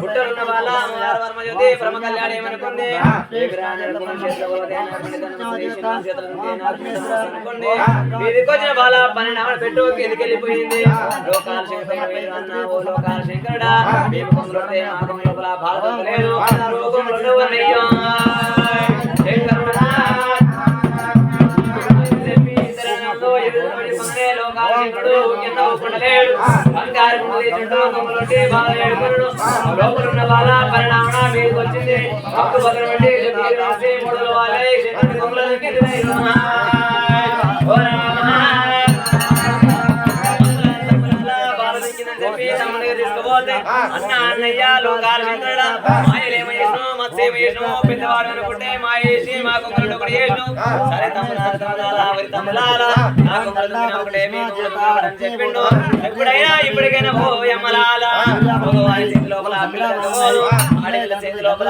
పుట్టలున్న వాళ్ళ పరమజ్యోతి పరమ కళ్యాణి ఏమనుకుంది వీధికి వచ్చిన బాల 12 పెట్టు కిందికి వెళ్ళిపోయింది. లోకాల శంకరుడు అన్న ఓ లోకాల శంకరుడా మేము కొంగులుంటే మాకు లోపల బాధ లేదు రోగములు అయ్యా లోపలున్న బాల పరిణామణ మీదకి వచ్చింది. అప్పుడు భద్ర పెట్టి మూడు వాళ్ళే శంకరుడి కొంగులకి తీసుకుపోతే అన్న అన్నయ్య లోకాల శంకరుడా మాయలేమేసినో మత్స్యమేసినో పెద్దవాడు అనుకుంటే మాయేసి మా కొంగులు ఒకటి చేసినావు. సరే తమ్ములాల నా కొంగులు ఒకటే మీ కొంగులు చెప్పిండు. ఎప్పుడైనా ఇప్పటికైనా ఓ యమ్మలాల భగవాని చేతి లోపల పిల్లలు పోదు ఆడపిల్ల చేతి లోపల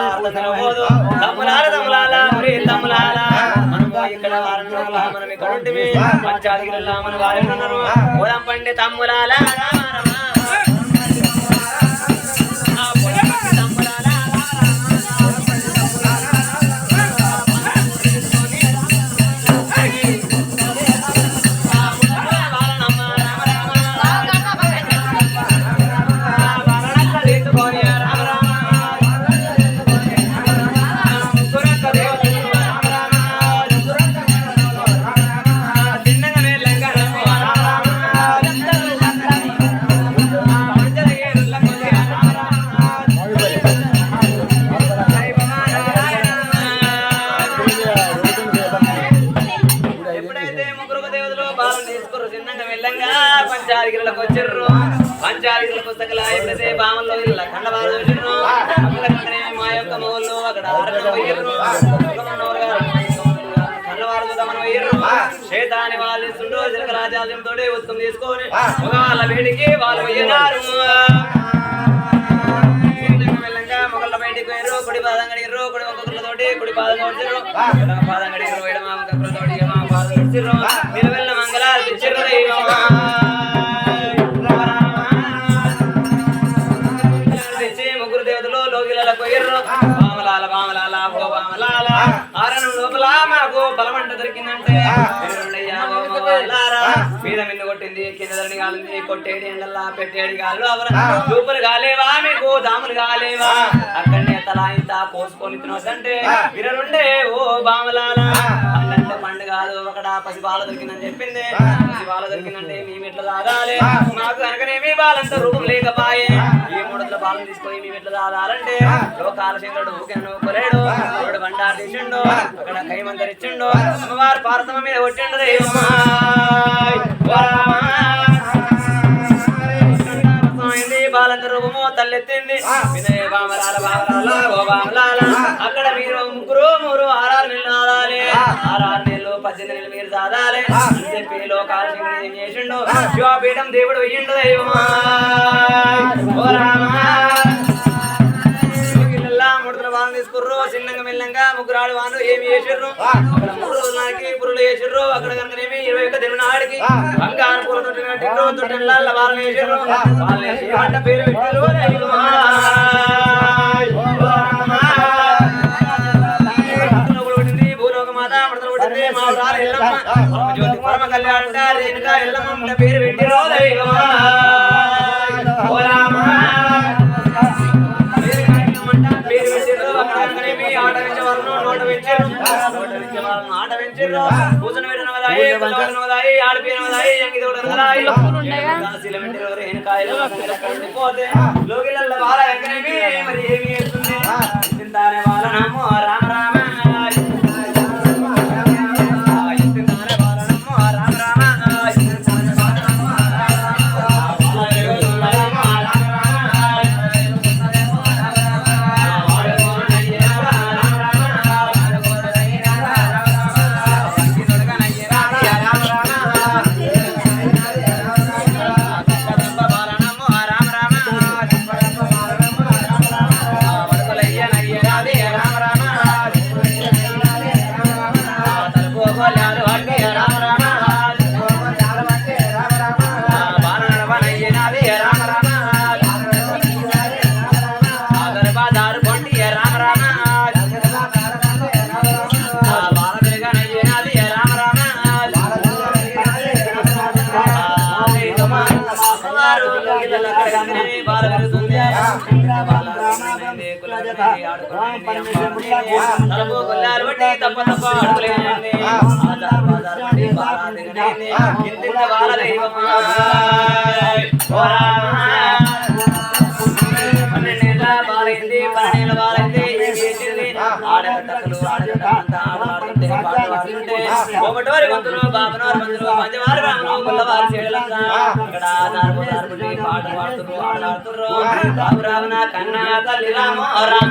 పోదు. తమ్ములాల తమ్ములాల మనము ఇక్కడ వారం లోపల మనం ఇక్కడ ఉంటే పంచాదిగిరిలా మన వారు ఉన్నారు. పోదాం పండి తమ్ములాల పంచాదిగిరికి వచ్చారు. పంచాదిగిరి పుస్తకాలు ఎప్పుడైతే బామల్లో ఖండవారు చూసిర్రు మా యొక్క మొగళ్ళు అక్కడ ఖండవారు చూద్దామని పోయిర్రు. శేతాన్ని వాళ్ళు ఇస్తుండో జనకరాజాలతో ఉత్తం తీసుకొని వాళ్ళ వేడికి వాళ్ళు పోయినారు. మొగళ్ళ బయటికి పోయారు. కుడి పాదం కడిగారు. కుడి మొక్కలతోటి కుడి పాదం కొట్టారు. పాదం కడిగారు. ఎడమ మొక్కలతోటి ఎడమ పాదం ఇచ్చిర్రు. నిలవెల్ల మంగళాలు ఇచ్చిర్రు. ముగ్గురు దేవతలు లోకిలకు పోయిర్రు. బామలాల బామలాల ఓ బామలాల ఆరణం లోపల మాకు బలమంట దొరికిందంటే మీద మిన్ను కొట్టింది. కింద ధరణి కాలింది. కొట్టేడి ఎండల్లా పెట్టేడి కాళ్ళు చూపులు కాలేవా మీకు దాములు కాలేవా అక్కడనే తలా ఇంత కోసుకొని తినొద్దంటే విరలుండే ఓ బామలాల పండంటే పండు కాదు అక్కడ పసిబాల దొరికిందని చెప్పింది. పసిబాల దొరికిందంటే మేము ఎట్లా తాగాలి మాకు కనుకనేమి బాలంత రూపం లేకపాయే ఈ మూడల బాలను తీసుకొని మేము ఎట్లా తాగాలంటే లోకాల శంకరుడు ఊకెనలేడు ఎవడు బండారు తీసిండు అక్కడ కైమంతరిచ్చిండు. అమ్మవారు పార్తమ మీద కొట్టిండు దైవమా బాలంత రూపము తల్లెత్తింది. వినయ బామలాల బామలాల ఓ బామలాల అక్కడ మీరు ముగ్గురు మూడు 6 నెలలు ఆడాలి. 6 నెలలు 18 నెలలు మీరు సాదాలి అని చెప్పి లోకాల శంకరుడు ఏం చేసిండు శివపీఠం దేవుడు వెయ్యిండు దైవమా ఓ రామా. ముడుతుల బాలను తీసుకుర్రు. చిన్నంగా మెల్లంగా ముగ్గురాడు వాళ్ళు ఏమి చేసిర్రు అక్కడ 3 రోజులకి పురులు చేసిర్రు. అక్కడ కనుకనేమి 21 దిన ఆడికి బంగారు పూల తొట్టి కట్టిర్రు. తొట్టిళ్ళ వాళ్ళని వేసిర్రు. వాళ్ళని వేసి పేరు పెట్టిర్రు. భూలోక మాత ముడతలు కొట్టింది. మా ఎల్లమ్మ జ్యోతి పరమ కళ్యాణ రేణుకా ఎల్లమ్మ పేరు పెట్టిర్రు దైవమా ఓ రామా. ఆట పెంచే వాళ్ళను నోట పెంచారు. ఆట పెంచారు. కూర్చొని పెట్టినదాయి కూర్చోనదాయి ఆడిపోయినదాయి ఎంగిదోడదాయి పోతే లోకిళ్ళ బాల ఎక్కడేమి మరి ఏమి చేస్తుంది తింటానే వాళ్ళ నామో రామ రామ అమ్మవారు బాల పెరుగుతుంది కొల్లారు బట్టి తప్ప తప్ప అడుగులేనండి బాల దైవమా పన్నెండేళ్ళ బాలైంది 12 ఏళ్ళ బాలైంది ఆడగట్టలు ఆడుతుంటే ఒకటోరి వంతులు బాబనోరు మందులు పంచవారు రాములు గుల్లవారు చేయలంతా ఇక్కడ పాట పాడుతున్నారు ఆడలాడుతున్నారు బాబు రావణ కన్నా తల్లి రామో రామ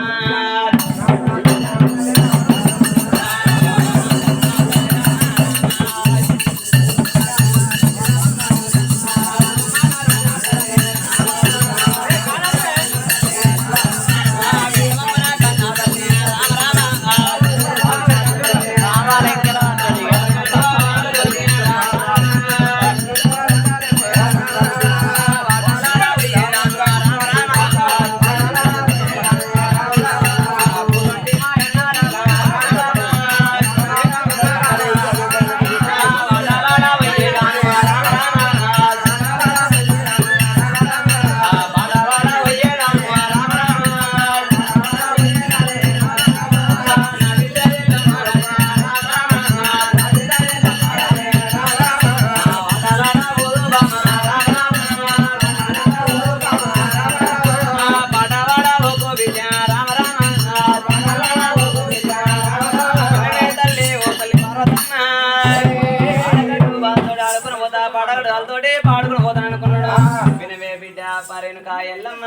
పాడుకుని పోతాను అనుకున్నాడు వినవే బిడ్డ పరేను కాయల్లమ్మ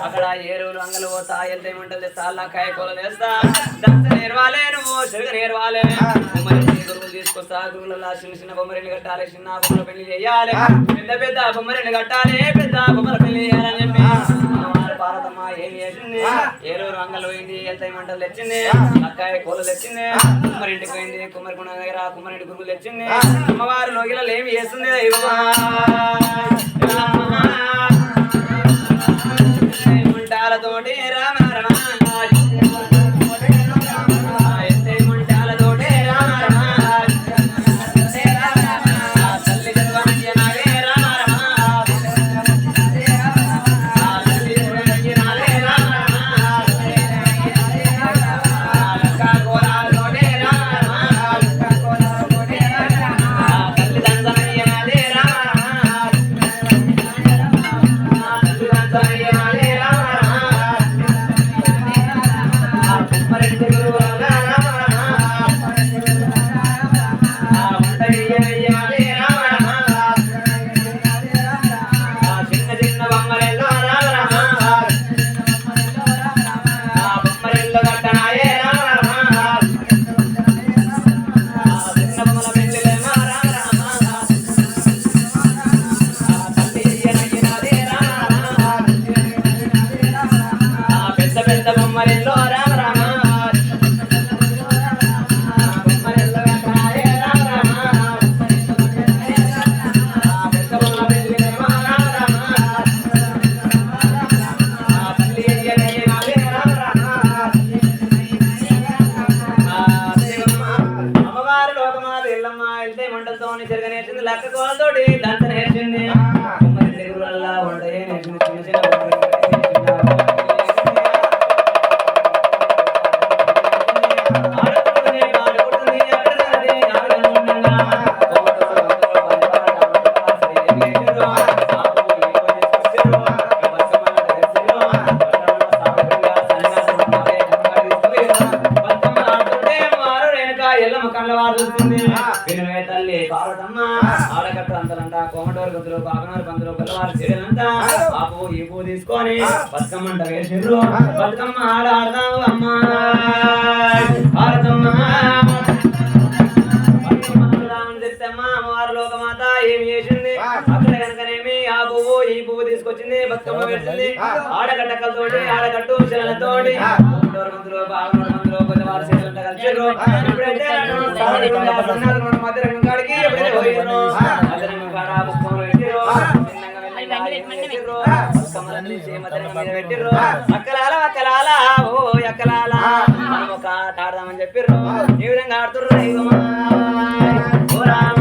అక్కడ ఏరువులు అంగలు పోతా ఎంత ఏమంటుంది తాళ్ళ కాయకూరలు వేస్తా దంత నేర్వాలే నువ్వు చెరుగు నేర్వాలే గురువులు తీసుకొస్తా గురువులలో చిన్న చిన్న బొమ్మరిని కట్టాలి చిన్న బొమ్మల పెళ్లి చేయాలి పెద్ద పెద్ద బొమ్మరిని కట్టాలి పెద్ద బొమ్మల పెళ్లి చేయాలని చెప్పి పార్వతమ్మ ఏం చేసింది ఏలూరు అంగలు పోయింది ఎంత ఏమంటలు తెచ్చింది అక్కాయ కూలలు తెచ్చింది కుమ్మరింటికి పోయింది కుమ్మరికొండ దగ్గర కుమ్మరింటి గురువులు తెచ్చింది అమ్మవారు లోగిలలో ఏమి చేస్తుంది ముంటాలతోటి రామ రమ లక్క కోలతోటి దంత నేర్చింది తల్లి పార్వతమ్మ ఆడగట్టు అంతలంట కోమటోరు గంతులు బాగనోరు బంతులు పిల్లవారు చెడలంతా బాబు ఈ పూ తీసుకొని బతుకమ్మంట వేసిర్రు బతుకమ్మ ఆడతావు అమ్మ పార్వతమ్మ అమ్మవారు లోకమాత ఏమి చేసింది అక్కడ కనుకనేమి ఆ పువ్వు ఈ పువ్వు తీసుకొచ్చింది బతుకమ్మ వేసింది ఆడగట్టకలతోటి ఆడగట్టు చెల్లెలతోటి కోమటోరు గంతులు బాగనోరు బంతులు పిల్లవారు చెడలంట కలిసిర్రు ఎప్పుడైతే మధ్య కాడికి ఎప్పుడైతే పోయిర్రు మధ్య కాడ పుష్పం పెట్టిర్రు చిన్నగా వెళ్ళి బతుకమ్మ అక్కలాల అక్కలాల ఓ అక్కలాల ఒక ఆట ఆడదామని చెప్పిర్రు. ఈ విధంగా ఆడుతుర్రు. ఓ రామ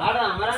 ఆడదాం మరా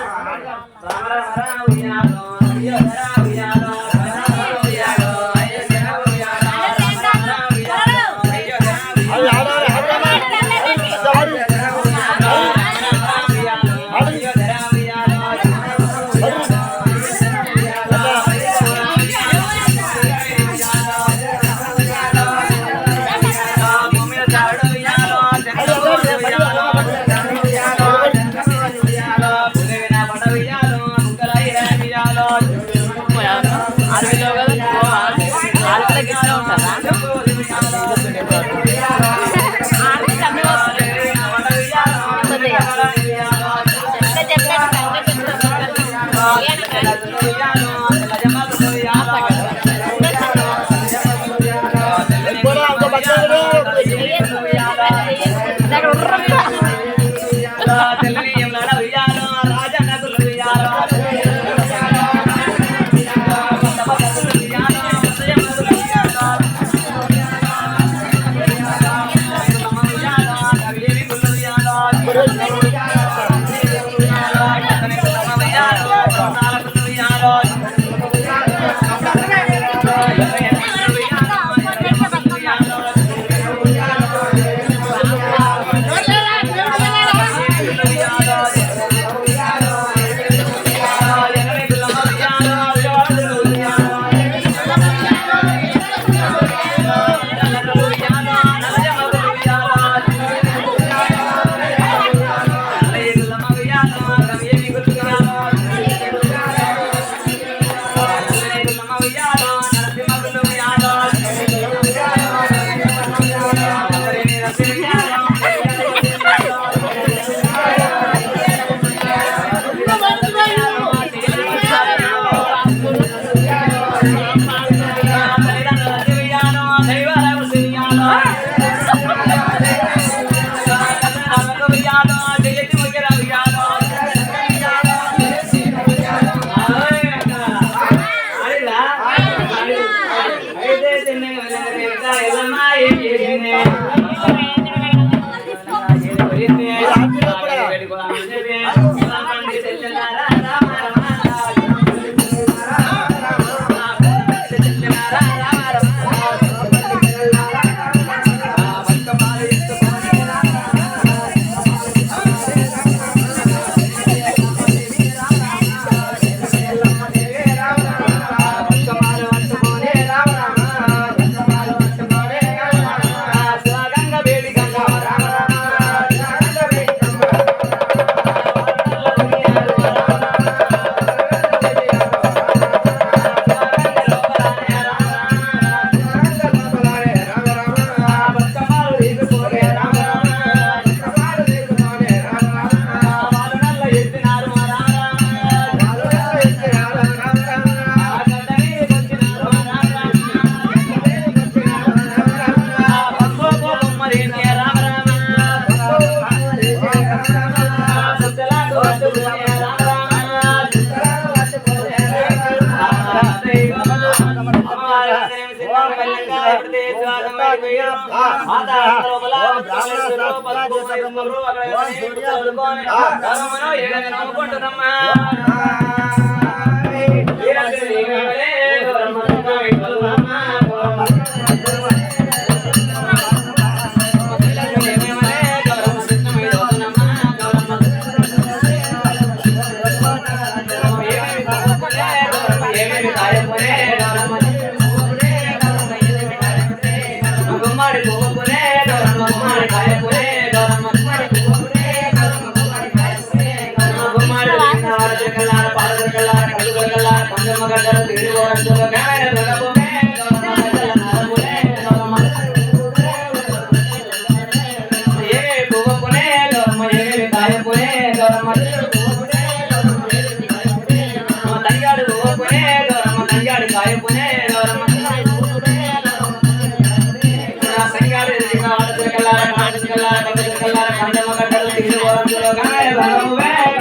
Bye.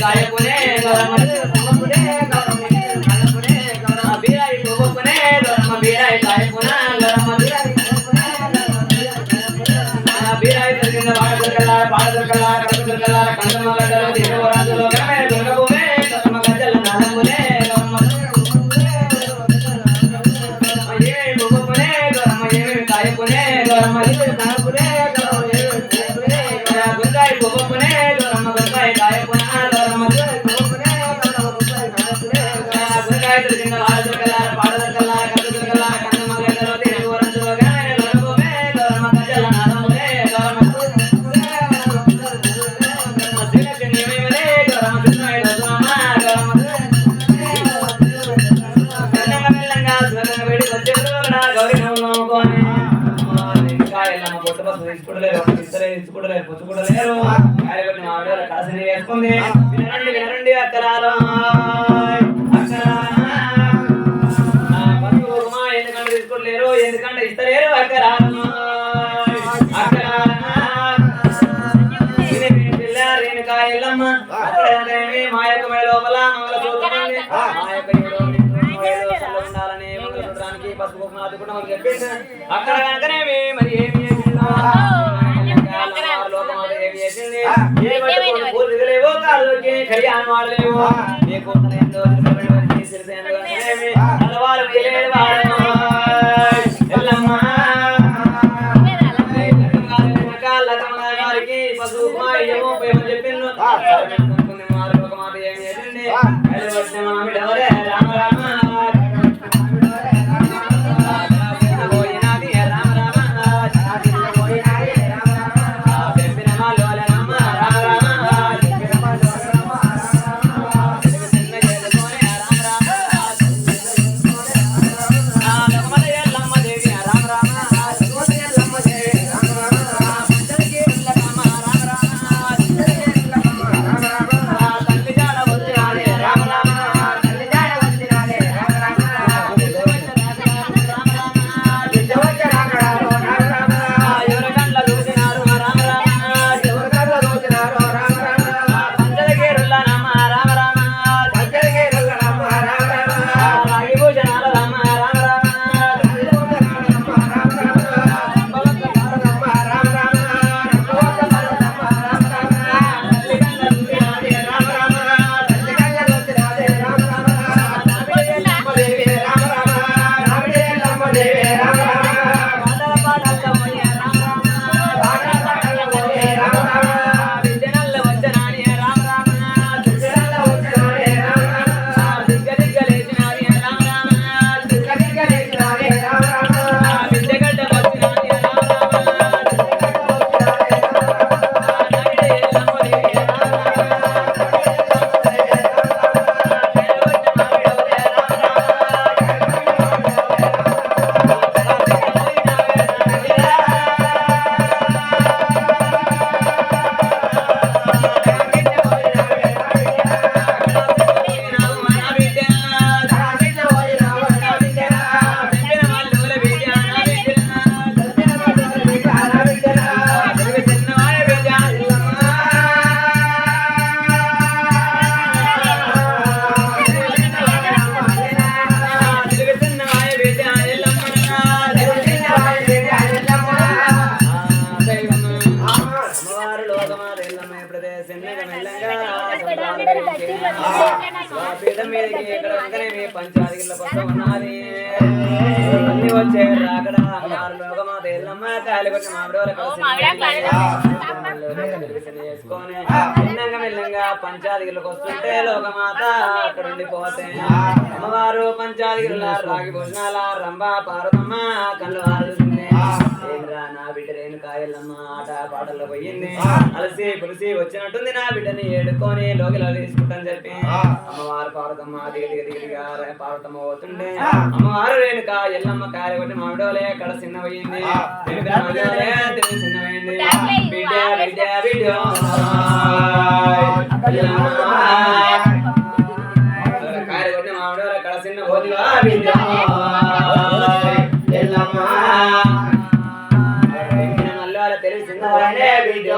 కాయకునే గౌరమ్మ బీరాయి పువ్వుకునే గౌరమ్మ బీరాయి కాయకున గౌరమ్మ బీరాయి దొరికింద పాడ దొరకల్లా కడుపు దొరకల్లా కందమ్మ గడ్డలు దేవరాజులో గమే దొరకబోమే గౌరమ్మ గజ్జల నాదమునే గౌరమ్మ ఏమి పువ్వుకునే గౌరమ్మ ఏమి కాయకునే గౌరమ్మ గుంకాయ పువ్వుకునే గౌరమ్మ గుంకాయ కాయకున గౌరమ్మ గుంకాయ దొరికింద పాడ దొరకల్లా కడుపు దొరకల్లా కందమ్మ గడ్డలు దేవరాజులో గమే దొరకబోమే గౌరమ్మ గజ్జల నాదమునే గౌరమ్మ వినండి అక్కరాలో ఎందుకంటే తీసుకోలేరు ఎందుకంటే ఇస్తలేరు అక్కరాలు రేణుకాయలమ్మ మా యొక్క మెడ లోపల మంగళసూత్రాన్ని మా యొక్క ఉండాలని మంగళసూత్రానికి పసుపు కుంకుమ చెప్పింది అక్కడ కనుకనేమి మరి ఏమి లోకమాత ఏమి చేసింది ఏ పూలు దిగలేవో కాళ్ళకి కళ్యాణం వాడలేవు ఏ కోతలు ఎంతో అలవారు వారికి పసుపు ఏమో చెప్పిండు లోకమాత ఏమి చేసింది రామ రామ పంచాదిగిళ్ళ పక్క ఉన్నది అన్ని వచ్చే రాకడ లోకమాత ఎల్లమ్మ కాలికొచ్చి మామిడోల చేసుకొని చిన్నంగా మెల్లంగా పంచాదిగిళ్ళకి వస్తుంటే లోకమాత అక్కడ ఉండిపోతే అమ్మవారు పంచాదిగిళ్ళ రాగి భోజనాల రంభ పార్వతమ్మ కళ్ళు ఆరుతుంది. నా బిడ్డ రేణుకాయలమ్మ ఆట పాటల్లో పోయింది అలసి పులిసి వచ్చినట్టుంది నా బిడ్డని ఏడుకొని లోకిలో తీసుకుంటాను చెప్పి అమ్మవారు పార్వతమ్మ దిగదిగా పార్వతమ్మ పోతుండే అమ్మవారు రేణుక ఎల్లమ్మ కాయ కొట్టి మామిడోలే కడ చిన్న పోయింది చిన్న పోయింది బిడ్డ బిడ్డ బిడ్డ కాయ కొట్టి మామిడోలే కడ చిన్న పోతివా బిడ్డ ఎల్లమ్మ తెలిసిందే బిడ్డ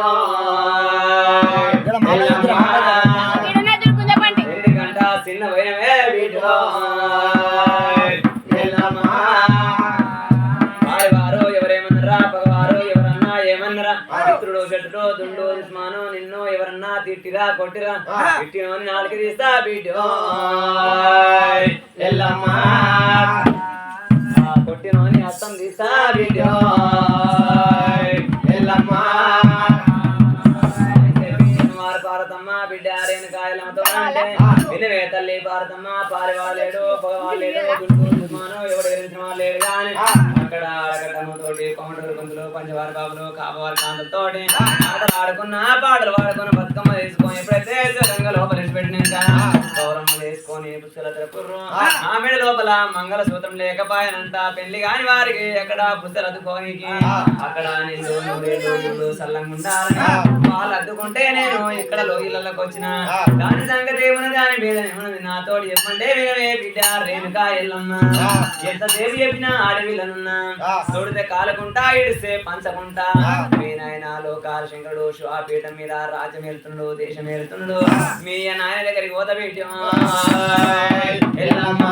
ఆడవారు ఎవరేమన్నారా పగవారు ఎవరన్నా ఏమన్నారా మిత్రుడు చెట్టుడు దుండు దుష్మాను నిన్ను ఎవరన్నా తిట్టిరా కొట్టిరా తిట్టినోని నాలుగు తీస్తా బిడ్డో ఎల్లమ్మా కొట్టినోని అర్థం తీస్తా బిడ్డో ఎల్లమ్మా పారతమ్మ బిడ్డ రేణుకాయలమ్మతో అంటే వినవే తల్లి పారతమ్మ పారివాలేడు పగవాలేడు దుష్మాను ఎవడు ఎరిసిన లేడు కానీ అక్కడ అడగటముతోటి కౌంటర్ గొంతులు పంచవారి బాబులు కాపవారి కాంతలతోటి ఆటలు ఆడుకున్న పాటలు పాడుకున్న బతుకమ్మ తీసుకొని ఎప్పుడైతే గంగ లోపల పెట్టినాక గౌరమ్మ వేసుకొని పుస్తల తిరుపుర్రు ఆమె లోపల మంగళ సూత్రం లేకపోయానంట పెళ్లి కాని వారికి ఎక్కడ పుస్తలు అద్దుకోనికి అక్కడ నిండు సల్లంగా ఉండాలని వాళ్ళు అద్దుకుంటే నేను ఇక్కడ లోయలలోకి వచ్చిన దాని సంగతి ఏమున్నది దాని మీద ఏమున్నది నాతోటి చెప్పండి వినవే బిడ్డ రేణుకా ఎల్లమ్మ ఎంతసేపు చెప్పినా అడవిలనున్నా తోడితే కాలకుంటా ఇడిస్తే పంచకుంటా మీనాయన లోకాల శంకరుడు శివాపీఠం మీద రాజ్యం వెళ్తున్నాడు దేశం వెళ్తున్నాడు మీ నాయన దగ్గరికి పోత బిడ్డ ఎల్లమ్మ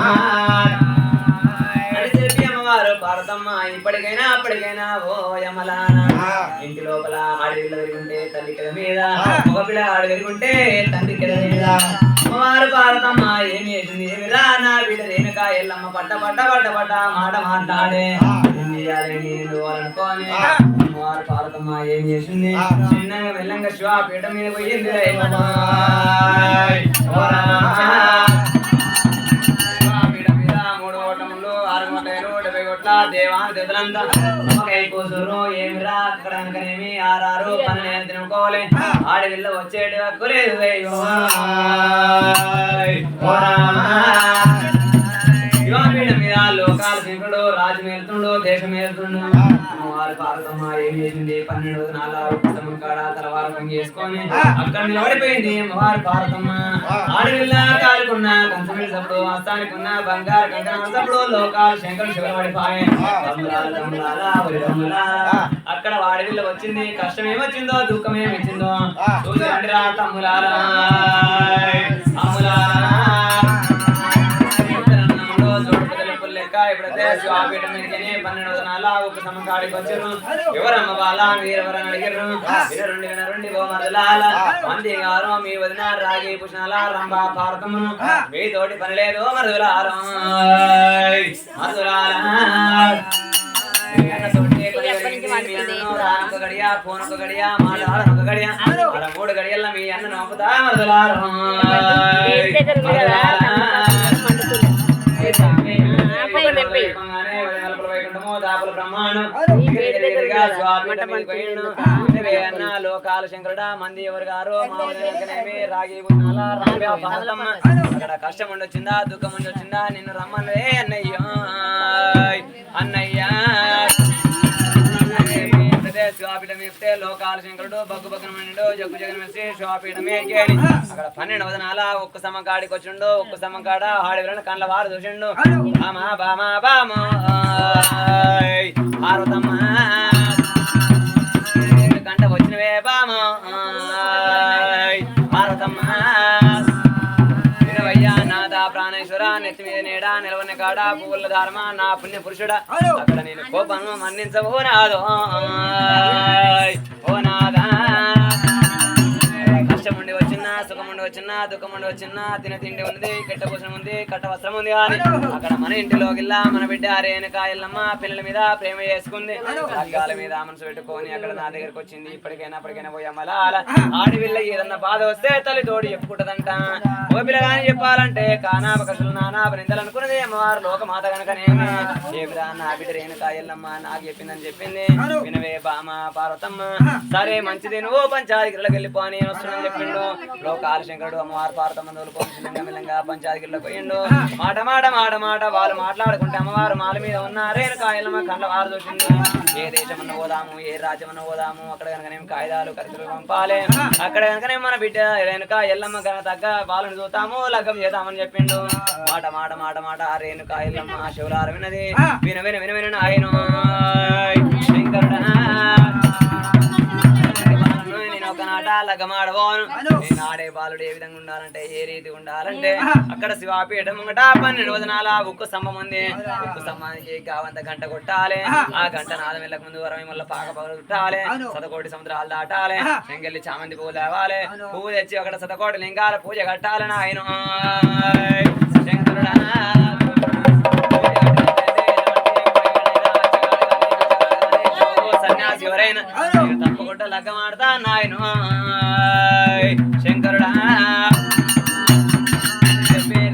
అని చెప్పి అమ్మవారు పార్వతమ్మ ఇప్పటికైనా అప్పటికైనా ఓ యమలాన ఇంటి లోపల అడవిలో వెరుగుంటే తల్లి కింద మీద ఒక పిల్ల ఆడు వెరుగుంటే తండ్రి కింద మీద అమ్మవారు పార్వతమ్మ ఏమి చేసింది ఏమి రా నా బిడ్డ రేణుకా ఎల్లమ్మ పట్ట పట్ట పట్ట పట్ట మాట మాట్లాడే అనుకోని అమ్మవారు పార్వతమ్మ ఏం చేసింది చిన్నగా మెల్లంగా శివాపీఠ మీద పోయింది దేవాన్ని దేవతలంతా కూతురు ఏమిరా అక్కడ అనకనేమి ఆరారు పని తినుకోవాలి ఆడవిల్ల వచ్చేటి హక్కులేదు శివాపీఠం మీద లోకాల శంకరుడు రాజు మేలుతుండు దేశం మేలుతుండు అమ్మవారు పార్వతమ్మ ఏం చేసింది 12 దినాల పుస్తకం కాడ తలవారు పని చేసుకొని అక్కడ నిలబడిపోయింది అమ్మవారు పార్వతమ్మ ఆడవిల్ల కాలుకున్న కంచమిడి సప్పుడు హస్తానికున్న బంగారు కంకణ సప్పుడు లోకాల శంకరుడు శివపడిపోయే అక్కడ వాడివిల్ల వచ్చింది కష్టం ఏమొచ్చిందో దుఃఖం ఏమిచ్చిందో చూసి రండి రా తమ్ములారా అమ్ములారా ఇప్పుడైతే శివాపీఠం మీదకి 12 దినాల ఒక సమకాడికి వచ్చారు ఎవరమ్మ బాల మీరెవరని అడిగారు వినరుండి ఓ మరలాల మంది గారు మీ వదిన రాగి పుష్ణాల రంభ భారతమును మీతోటి పని లేదు మరుదులాల గడియా ఫోన్ ఒక గడియా మాట్లాడను ఒక గడియా 3 గడియల్లో మీ అన్న నోపుతా మరుదులాల లోకాల శంకరుడా మంది ఎవరు గారు రాగి అక్కడ కష్టం ఉండొచ్చిందా దుఃఖం ఉండొచ్చిందా నిన్ను రమ్మలే అన్నయ్య అన్నయ్య శివాపీఠం ఎక్కితే లోకాల శంకరుడు బగ్గు బగ్గనడు జగ్గు జగన్ వేసి శివాపీఠం ఎక్కాడు అక్కడ 12 దినాల ఒక్క సమం కాడికి వచ్చిండు ఒక్క సమం కాడ ఆడవిలను కళ్ళ వారు చూసిండు బామా బామా బామా పార్వతమ్మ కంట వచ్చినవే బామా పార్వతమ్మ వినవయ్యా నాదా ప్రాణేశ్వర నెత్తి మీద నేడా నిలవని కాడ పువ్వుల ధారమా నా పుణ్య పురుషుడా అక్కడ నేను కోపను మన్నించవు నాదో ఓ నాదా కష్టముండి వచ్చినా సుఖముండి వచ్చినా దుఃఖముండి వచ్చినా తిండి ఉంది కెట్ట భూషణం ఉంది కట్ట వస్త్రం ఉంది కానీ అక్కడ మన ఇంటిలో గిల్లా మన బిడ్డ రేణుకా ఎల్లమ్మ పిల్లల మీద ప్రేమ చేసుకుంది అగ్గాల మీద మనసు పెట్టుకొని అక్కడ నా దగ్గరకు వచ్చింది ఇప్పటికైనా పోయి అమ్మలా ఆడవిల్ల ఏదన్నా బాధ వస్తే తల్లి తోడు చెప్పుకుంటదంట ఓ పిల్ల కానీ చెప్పాలంటే కానాపకసులు నానాప నిందలు అనుకున్నది అమ్మవారు లోకమాత కనుకనేమి ఏమిరా నా బిడ్డ రేణుకా ఎల్లమ్మ నాకు చెప్పింది వినవే బామ పార్వతమ్మ సరే మంచిది నువ్వు పంచాయతీలకు వెళ్ళిపో నేను వస్తున్నాను చెప్పిండు లోకాల శంకరుడు అమ్మవారు పార్వతమ్మ మెల్లంగా పంచాయతీలకు పోయిండు మాట మాట మాట మాట వాళ్ళు మాట్లాడుకుంటే అమ్మవారు మాల మీద ఉన్న రేణుకా ఎల్లమ్మ కళ్ళ వారు చూసింది ఏ దేశమన్న పోదాము ఏ రాజ్యమన్న పోదాము అక్కడ కనుకనేం కాగితాలు ఖర్చులు పంపాలి అక్కడ కనుకనే మన బిడ్డ రేణుకా ఎల్లమ్మ కనుక తగ్గ వాళ్ళని చూస్తాము లగ్గం చేద్దామని చెప్పిండు మాట మాట మాట మాట రేణుకా ఎల్లమ్మ శివులారు విన్నది విన ఆయన శంకరుడా నేను ఒకనాట లగ్గమాడబోను నేను ఆడే బాలుడు ఏ విధంగా ఉండాలంటే ఏ రీతి ఉండాలంటే అక్కడ శివాపీఠం ముంగట 12 వదనాల ఉక్కు స్తంభం ఉంది ఉక్కు స్తంభానికి గావంత గంట కొట్టాలి ఆ గంట నాదం వెళ్ళక ముందు వరం మళ్ళీ పాక పగలు చుట్టాలి శతకోటి సముద్రాలు దాటాలి చెంగెళ్ళి చామంతి పువ్వు లేవాలి పువ్వు తెచ్చి అక్కడ శతకోటి లింగాల పూజ కట్టాలి నాయన శంకరుడా సన్యాసి ఎవరైనా తప్పకుండా లగ్గమాడతా నాయన శంకరుడా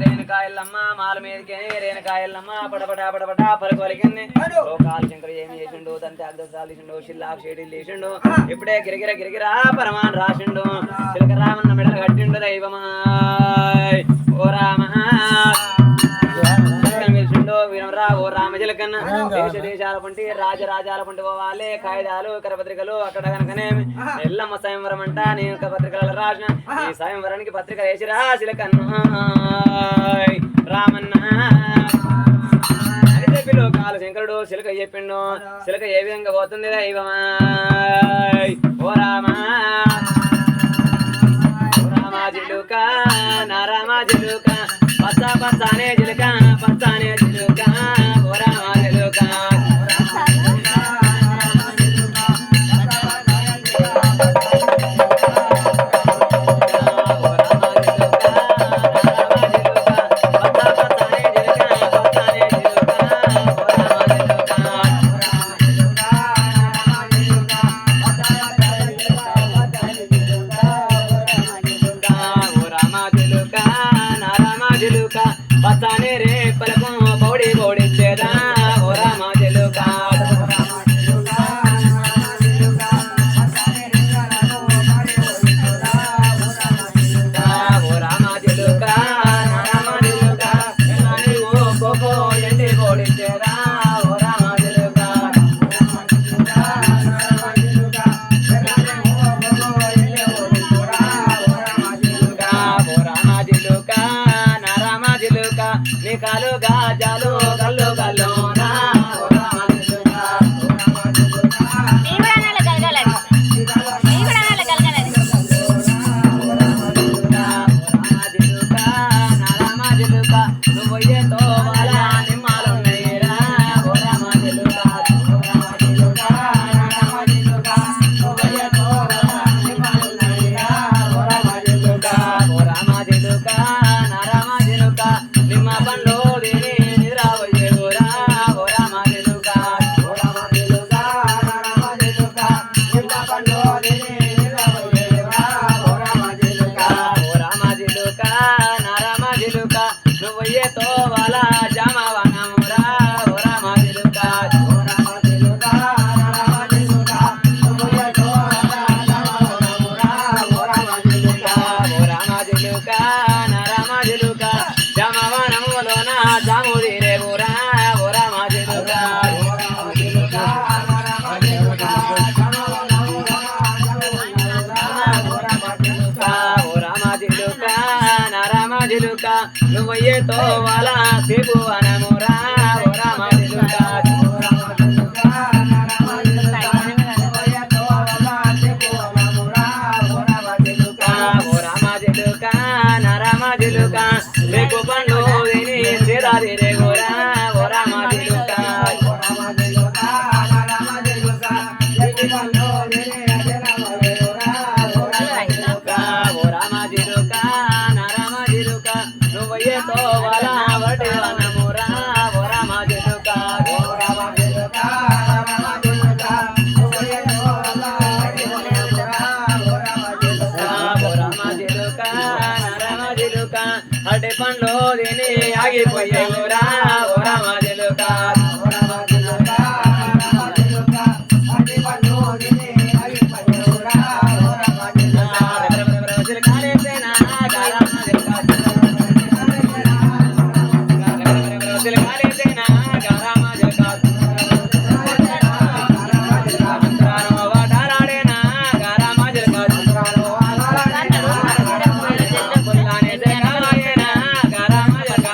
రేణుకాయలమ్మ మాల మీదకి రేణుకాయలమ్మ పడపటా పడపటా పలుకొలికింది లోకాలు శంకరు ఏమి చేసిండు తన త్యాగదశాలు చేసిండు షిల్లాకు షేడీలు చేసిండు ఇప్పుడే గిరిగిరా పరమాన్ రాసిండు చిలక రామన్న మెడలు కట్టిండు దైవమా ఓ రామ వీరమరా ఓ రామజిలకన్న దేశ దేశాల పంటి రాజరాజాల పంటి పోవాలి కాయిదాలు కరపత్రికలు అక్కడ కనుకనే ఎల్లమ్మ స్వయంవరం అంట నేను పత్రికలలో రాసిన ఈ స్వయంవరానికి పత్రిక వేసిరా చిలకన్న రామన్న అయితే పిలోకాలు శంకరుడు చిలక చెప్పిండు చిలక ఏ విధంగా పోతుంది దైవమా ఓ రామా జిలుక నా రామ జిలుక పచ్చ పచ్చనే జిలుక పచ్చనే జిలుక ఓ రామ జిలుక పచ్చనే రే పలకం పౌడి పౌడి చేదా ఓ రామ జిలుక ఓ రామ జిలుక రామ జిలుక కోకో ఎండి పౌడి చేదా ఓ రామ జిలుక నీ కాలు గాజాలు గల్లు గల్లు నువ్వు ఏతో వాళ్ళ నిమ్మాలున్నాయిరా ఓ రామ జిలుక ఓ రామ జిలుక నా రామ జిలుక నిమ్మ పండ్లు తిని నిద్రపోయేవురా ఓ రామ జిలుక ఓ రామ జిలుక నా రామ జిలుక నిమ్మ పండ్లు తిని నిద్రపోయేవురా ఓ రామ జిలుక ఓ రామ జిలుక నా రామ జిలుక నువ్వు ఏతో వాళ్ళ జామవనమురా ఓ రామ జిలుక ఓ రామ జిలుక నా రామ జిలుక నువ్వు ఏతో వాళ్ళ జామవనమురా ఓ రామ జిలుక ఓ రామ జిలుక నా రామ జిలుక జామవనములోన జాముది రేవురా ఓ రామ జిలుక ఓ రామ జిలుక నా రామ జిలుక ఓ రామ జిలుక నా రామ జిలుక నువ్వు ఏతో వాళ్ళ సేపు అనమురా ఓ రామ జిలుక ఓ రామ జిలుక నా రామ జిలుక నువ్వు ఏతో వాళ్ళ సేపు అనమురా ఓ రామ జిలుక ఓ రామ జిలుక నా రామ జిలుక రేపు పండు తిని సేదాది రేగురా ఓ రామ జిలుక ఓ రామ జిలుక నా రామ జిలుక రేపు పండు తిని సేదాది రేగురా ఓ రామ జిలుక నా రామ జిలుక నువ్వు ఏతో వాళ్ళ వటి వనమురా ఓ రామ జిలుక ఓ రామ జిలుక నా రామ జిలుక నువ్వు ఏతో వాళ్ళ వటి వనమురా ఓ రామ జిలుక ఓ రామ జిలుక నా రామ జిలుక అడ్డి పండ్లు తిని ఆగిపోయేవురా ఓ రామ జిలుక ఓ రామ జిలుక నా రామ జిలుక అడ్డి పండ్లు తిని ఆగిపోయేవురా ఓ రామ జిలుక చిలకాలేసేనా గారామ జిలుక చిలకాలేసేనా గారామ జిలుక మంత్రాను వాటాలాడేనా గారామ జిలుక పుల్లానే చిలకావాయేనా గారామ జిలుక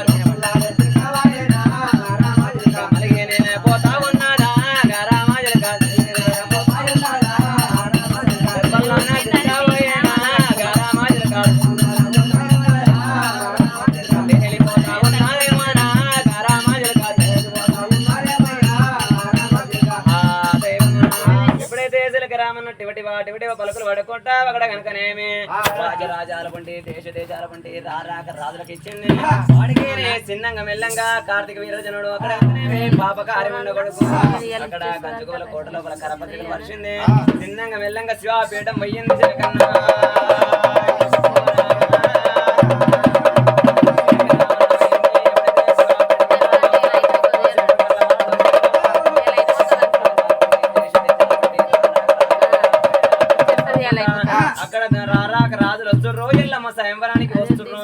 పడుకుంటా అక్కడ కనుకనేమి రాజరాజాల పండి దేశ దేశాల పండి రారాక రాజులకు ఇచ్చింది వాడికి చిన్నంగా మెల్లంగా కార్తీక వీరజనుడు అక్కడ పాపకార్యమండ కొడుకు అక్కడ గంజగోల కోట లోపల కరపత్రికలు వర్షింది చిన్నంగా మెల్లంగా శివాపీఠం వయ్యింది జగన్నా స్వయంవరానికి వస్తుర్రు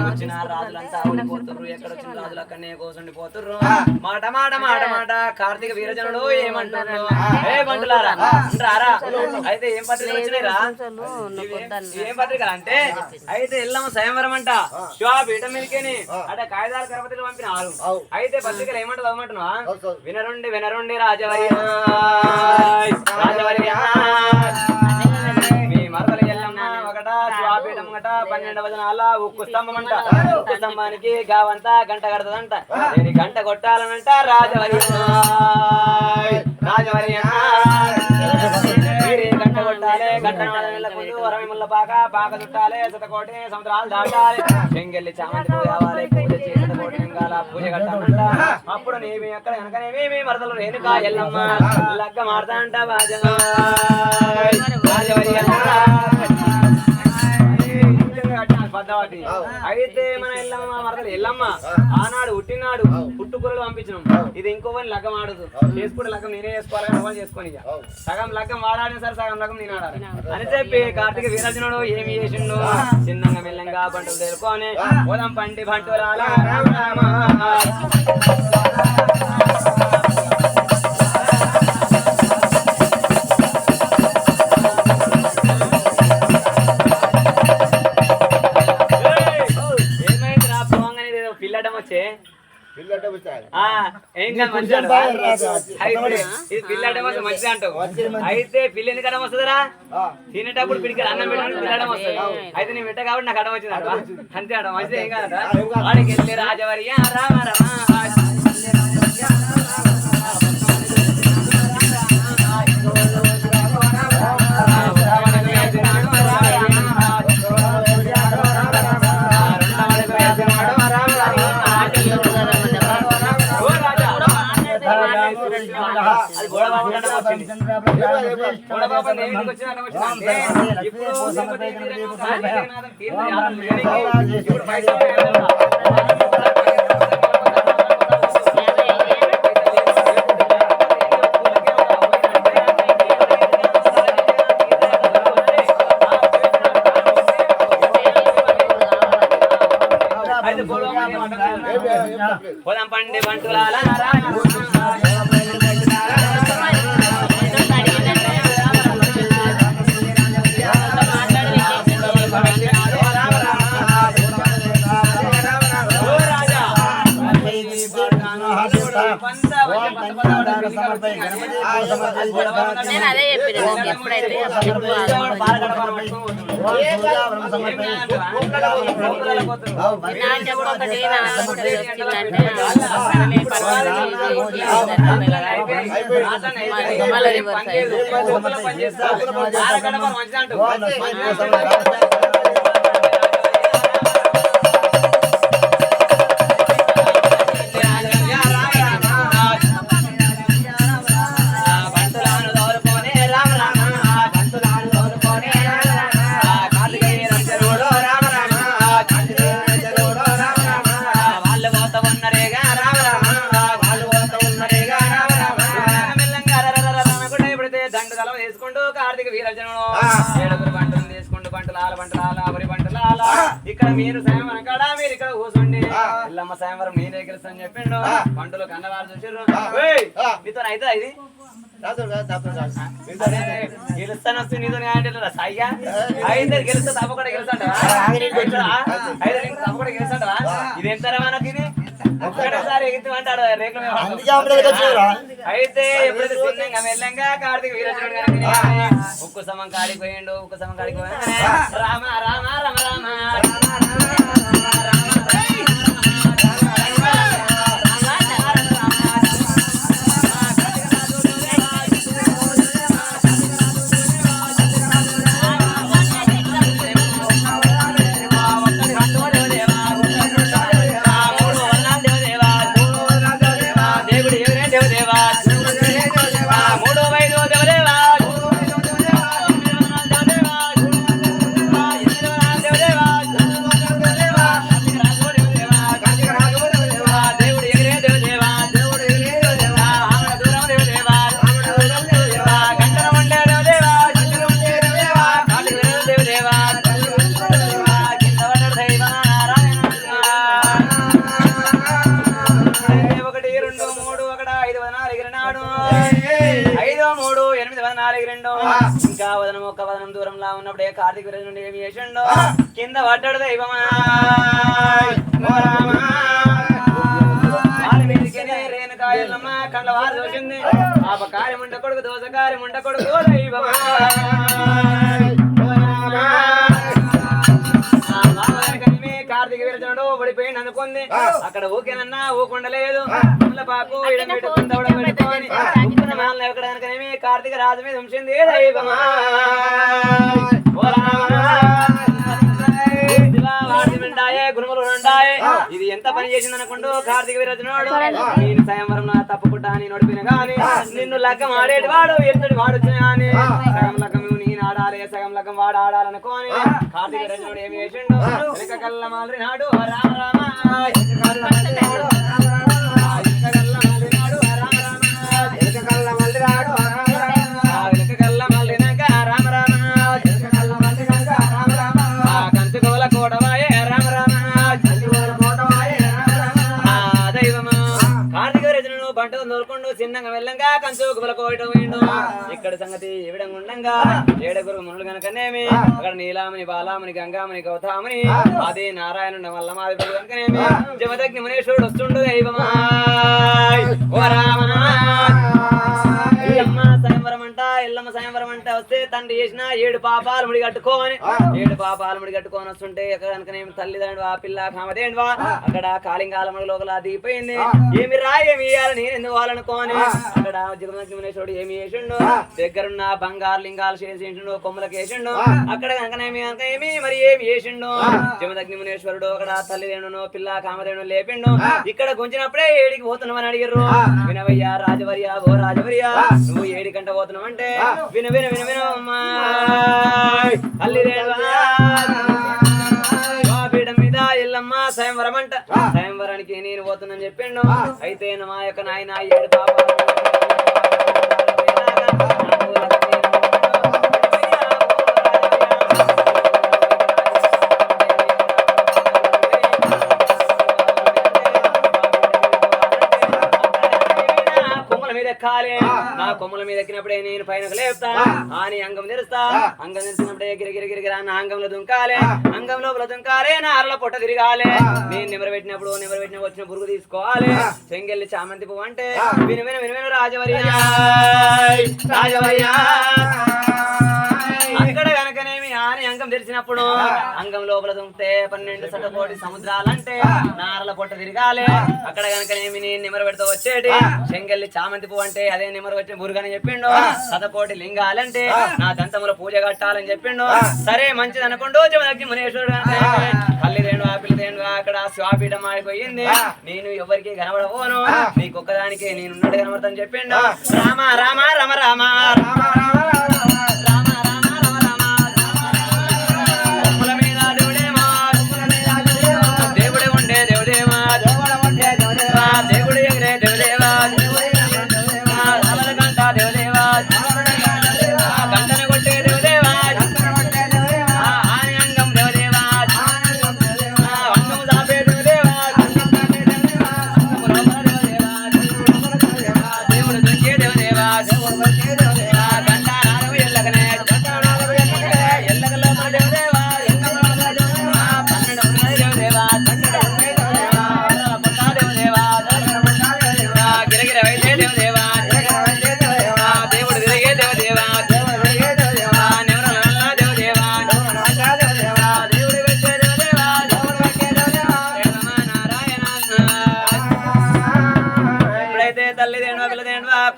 వచ్చిన రాజులంతా ఓడిపోతుర్రు ఎక్కడ వచ్చిన రాజులు అక్కడనే కోసుండిపోతుర్రు మాట మాట మాట మాట కార్తీక వీరజనుడు ఏమంటున్నారు ఏ బంటులారా రారా అయితే ఏం పత్రికలు వచ్చినాయిరా ఏం పత్రికలు అంటే అయితే ఎల్లమ్మ స్వయంవరం అంట శివాపీఠం మీదకేని అంటే కాగితాలు కరపత్రికలు పంపినారు అయితే పత్రికలు ఏమంటారు అమ్మంటున్నా వినరుండి వినరుండి రాజవరి రాజవరి శివాపీఠం గట 12 వచనాల ఉక్కు స్తంభం అంట ఉక్కు స్తంభానికి గావంతా గంట కడతదంట నేను గంట కొట్టాలనంట రాజవరి రాజవరి గంట కొట్టాలి గంట ముందు వరమిముల్ల పాక చుట్టాలి శతకోటి సముద్రాలు దాటాలి చెంగెల్లి చామంతి పోయాలి పూజ చేసి శతకోటి లింగాల పూజ కట్టాలంట అప్పుడు నీవి అక్కడ కనుకనేమి మరదలు రేణుకా ఎల్లమ్మ లగ్గ మాడతాంట రాజవరి అయితే మన ఎల్లమ్మ మరదలు ఎల్లమ్మ ఆనాడు పుట్టినాడు పుట్టుకూరలు పంపించినాం ఇది ఇంకోవని లగ్గం ఆడదు చేసుకుంటే లగ్గం నేనే చేసుకోవాలని చేసుకొని సగం లగ్గం వాడాలి సరే సగం లగ్గం నేను ఆడాలి అని చెప్పి కార్తీక వీరజనుడు ఏమి చేసిండు చిన్నంగా మెల్లంగా బంటులు తెలుసుకొని పోదాం పండి బంటులాల మంచిది అంటావు అయితే పిల్లి ఎందుకు అడం వస్తుందిరా తినేటప్పుడు పిడికి అన్నం పెట్టడానికి పిల్లడం వస్తుంది అయితే నేను పెట్ట కాబట్టి నాకు అడం వచ్చింది అంతే అడం మంచిది ఏం కాదట వాడికి వెళ్ళి రాజవరి రామ రమ పోదాం పండి బంటులాల నేను అదే చెప్పిన ఎప్పుడైతే ఇక్కడ మీరు సాయంవరం కాడా మీరు ఇక్కడ కూర్చోండి ఎల్లమ్మ సాయంవరం నేనే గెలుస్తాను చెప్పిండు పంటలు కన్నవారు చూసారు మీతో అయితే ఇది గెలుస్తాను వస్తే నీతో సాయిగా అయితే గెలుస్తా తప్పకుండా గెలుస్తాంటా తప్పకుండా గెలుస్తాంటా ఇది ఎంత మనకి ఇది ఒక్కటేసారి ఎగుతాడు రేకుల అయితే ఎప్పుడైతే చిన్నంగా మెల్లంగా కార్తీక వీరజనుడు కనుక ఉక్కు సమం కాడికి పోయిండు ఉక్కు సమం కాడికి పోయి రామ రామ రామ రామ గాలికి రెండు ఇంకా వదనం ఒక వదనం దూరంలో ఉన్నప్పుడే కార్తీక వీరజ నుండి ఏమి చేసిండు కింద పడ్డాడు దైవమా రేణుకాయలమ్మ కండ్ల వారు చూసింది పాపకార్యం ఉండ కొడుకు దోసకార్యం ఉండ కొడుకు దైవమా కార్తీక వీరజనుడు పడిపోయింది అనుకుంది అక్కడ ఊకేనన్నా ఊకుండలేదు పాకు ఎక్కడానికనేమి కార్తీక రాజు మీద ఉంచింది దైవమా గురుములు ఉంటాయి ఇది ఎంత పని చేసింది అనుకుంటూ కార్తీక వీరజనుడు నేను స్వయంవరం తప్పకుండా నేను నడిపిన గాని నిన్ను లగ్గం ఆడేటి వాడు ఎంతటి వాడు అని సగం లగ్గం నేను ఆడాలి సగం లగ్గం వాడు ఆడాలనుకోని కార్తీక వీరజనుడు ఏమి చేసిండు వెనక కళ్ళ మాదిరి నాడు రామ రామ చిన్నగా వెళ్ళంగా కంచుకు బలకోయటం వేయండు ఇక్కడ సంగతి ఈ విధంగా ఉండంగా ఏడుగురు మునులు కనుకనేమి అక్కడ నీలామణి బాలామణి గంగామణి గౌతామణి అదే నారాయణుడు వల్లమాది కనుకనేమి జమదగ్ని మునేశ్వరుడు వస్తుండు దైవమా ఓ రామ స్వయంవరం అంట ఎల్లమ్మ స్వయంవరం అంటే వస్తే తండ్రి చేసిన 7 పాపాలు ముడి కట్టుకోని 7 పాపాలు ముడి కట్టుకొని వస్తుంటే ఎక్కడ కనుకనేమి తల్లిదండ్రులు ఆ పిల్ల కామదేండ్వా అక్కడ కాళింగాలముడి లోకల దిగిపోయింది ఏమి రా ఏమి ఇయ్యాలి నేను ఎందుకు వాళ్ళనుకోని అక్కడ జగన్మోహనుడు ఏమి చేసిండు దగ్గరున్న బంగారు లింగాలు చేసిండు కొమ్ములకు వేసిండు అక్కడ కనుకనేమి ఏమి మరి ఏమి చేసిండు జమదగ్ని మునేశ్వరుడు అక్కడ తల్లిదండ్రును పిల్ల కామదేవుడు లేపిండు ఇక్కడ గుంచినప్పుడే ఏడికి పోతున్నామని అడిగారు వినవయ్యా రాజవర్య ఓ రాజవర్య నువ్వు 7 గంట పోతున్నావు అంటే విను విను విను విను అమ్మా పీఠం మీద ఎల్లమ్మ స్వయంవరం అంట స్వయంవరానికి నేను పోతున్నాను చెప్పిండు అయితే మా యొక్క నాయన 7 పాపాలు నా కొమ్మల మీద ఎక్కినప్పుడే నేను పైన లేపుతా అని అంగం తెరుస్తా అంగం తెరిచినప్పుడే గిరిగిరిగిరిగిరా నా అంగంలో దుంకాలే అంగం లోపల దుంకాలే నా అరల పొట్ట తిరగాలి నేను నిమర పెట్టినప్పుడు వచ్చిన పురుగు తీసుకోవాలి చెంగెల్లి చామంతి పువ్వు అంటే విను విను విను విను రాజవర్య రాజవర్య అక్కడ కనుకనేమి ఆని అంగం తెరిచినప్పుడు అంగం లోపల దుంకితే 12 శతకోటి సముద్రాలంటే నారల పొట్ట తిరగాలి అక్కడ కనుకనేమి నేను నిమర పెడతా వచ్చేటి చెంగెల్లి చామంతి పువ్వు అంటే అదే నిమర వచ్చిన బురుగని చెప్పిండు శతకోటి లింగాలంటే నా దంతముల పూజ కట్టాలని చెప్పిండు సరే మంచిది అనుకుంటూ జమదగ్ని మునేశ్వరుడు తల్లిదేండు ఆ పిల్లదేండు అక్కడ స్వాపీఠం ఆడిపోయింది నేను ఎవరికి కనబడబోను నీకొక్కదానికి నేనున్నట్టు కనబడతాను చెప్పిండు రామ రామ రమ రామ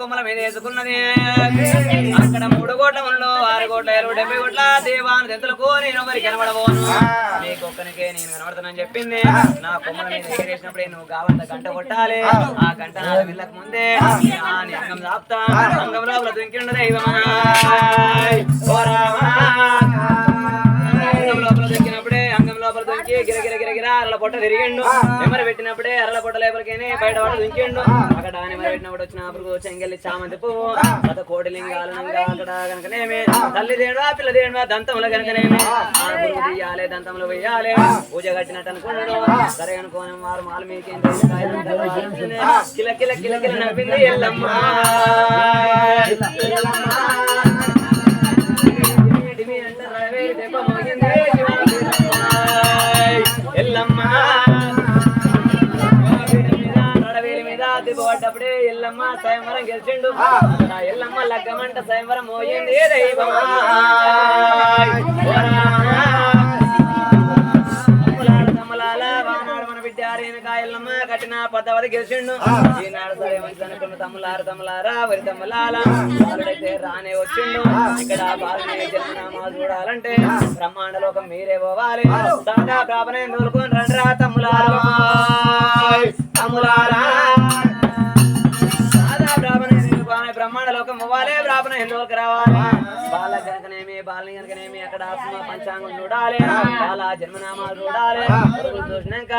కొమ్మల మీద వేసుకున్నది అక్కడ 3 కోట్ల ముళ్ళు 6 కోట్ల 70 కోట్ల దేవాను దెంతలకు నేను మరి కనబడబోను నీకొక్కనికే నేను కనబడతానని చెప్పింది నా కొమ్మల మీద ఎగరేసినప్పుడే నువ్వు కావంత గంట కొట్టాలి ఆ గంట నాకు వెళ్ళక ముందే అంగం దాపుతా అంగం లోపల దుంకిండు దైవమా లోపల దొక్కినప్పుడే అంగం లోపల దొరికి గిరగిరగిరగిరా అరల పొట్ట తిరిగిండు నెమర పెట్టినప్పుడే అరల పొట్ట లేపలికైనా బయట వాడు దుంకిండు అక్కడ నెమర పెట్టినప్పుడు వచ్చినప్పుడు చెంగెల్లి చామంతి పువ్వు అత కోటి లింగాలు అక్కడ కనుకనేమి తల్లిదేండు ఆ పిల్లదేండు దంతములు కనుకనేమి పురుగు తీయాలి దంతములు వేయాలి పూజ కట్టినట్టు అనుకున్నాడు సరే అనుకోని వారు మాలు మీకేం కిల కిల కిల కిల నవ్వింది ఎల్లమ్మ మీ అంట రవేలి దెబ్బ మోగింది ఎల్లమ్మ రడవేలి మీద దెబ్బ పడ్డప్పుడే ఎల్లమ్మ స్వయంవరం గెలిచిండు ఎల్లమ్మ లగ్గమంట స్వయంవరం మోగింది దైవమా ఎల్లమ్మ కట్టిన పద్దవది గెలిచిండు ఈనాడు సరే మంచి అనుకున్న తమ్ములారా వరి తమ్ములాలైతే రానే వచ్చిండు ఇక్కడ బాలనే జన్మనామా చూడాలంటే బ్రహ్మాండ లోకం మీరే పోవాలి దాదా ప్రాపనే దొరుకుని రండిరా తమ్ములారా దాదా ప్రాపనే బ్రహ్మాండ లోకం పోవాలి ప్రాపన ఎందుకు రావాలి బాల కనుకనేమి బాలని కనుకనేమి అక్కడ పంచాంగం చూడాలి బాల జన్మనామాలు చూడాలి చూసినాక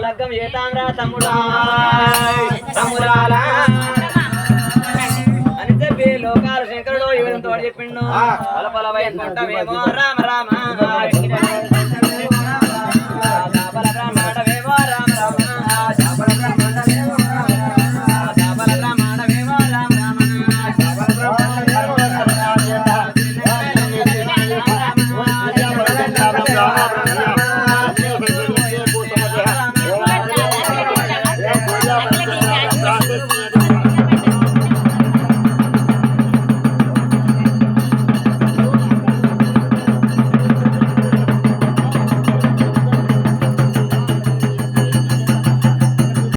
లగ్గం ఏతాంరా తమ్ముడాలా అని చెప్పి లోకాల శంకరుడు ఎవరితో చెప్పిండు పలపలమేమో రామ రామ